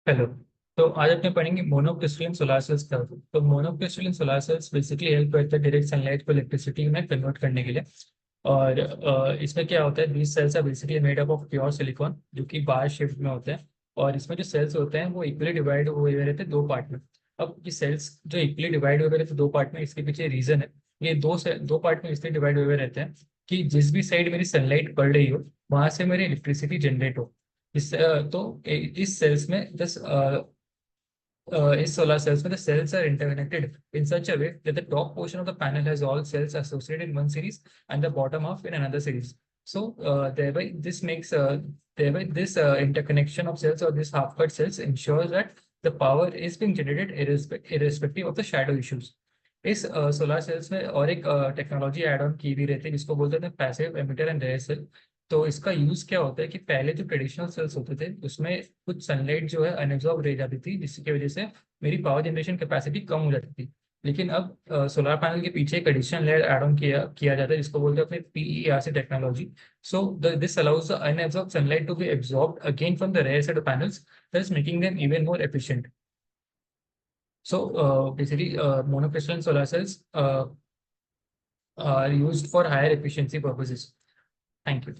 Hello. तो आज अपने पढ़ेंगे मोनोक्रिस्टलाइन सोलर सेल्स क्या होते हैं। तो monocrystalline solar cells basically help करते हैं डायरेक्ट सनलाइट को इलेक्ट्रिसिटी में कन्वर्ट करने के लिए। और इसमें क्या होता है, these cells are basically made up of pure silicon जो कि बार शेप में होते हैं। और इसमें जो सेल्स होते हैं वो इक्वली डिवाइड हुए हुए रहते हैं दो पार्ट में। अब ये सेल्स जो इक्वली डिवाइड हुए रहते हैं दो पार्ट में, इसके पीछे रीजन है। ये दो पार्ट में इसलिए डिवाइड हुए रहते हैं कि जिस भी साइड मेरी सनलाइट पड़ रही हो वहां से मेरी इलेक्ट्रिसिटी जनरेट हो। इस सेल्स में is solar cells, where the cells are interconnected in such a way that the top portion of the panel has all cells associated in one series and the bottom half in another series. So thereby this interconnection of cells or this half-cut cells ensures that the power is being generated irrespective of the shadow issues. इस solar cells में और एक technology add on की भी रहती है जिसको बोलते हैं passive emitter and rear cell. तो इसका यूज क्या होता है कि पहले जो ट्रेडिशनल सेल्स होते थे उसमें कुछ सनलाइट जो है अनएब्जॉर्ब रह जाती थी, जिसकी वजह से मेरी पावर जनरेशन कैपेसिटी कम हो जाती थी। लेकिन अब सोलर पैनल के पीछे एक एडिशनल लेयर एड ऑन किया जाता है जिसको बोलते हैं अपने PERC technology. So this allows the unabsorb sunlight to be absorbed again from the rear set panels, thus making them even more efficient. So basically, monocrystalline solar cells are used for higher efficiency purposes. Thank you.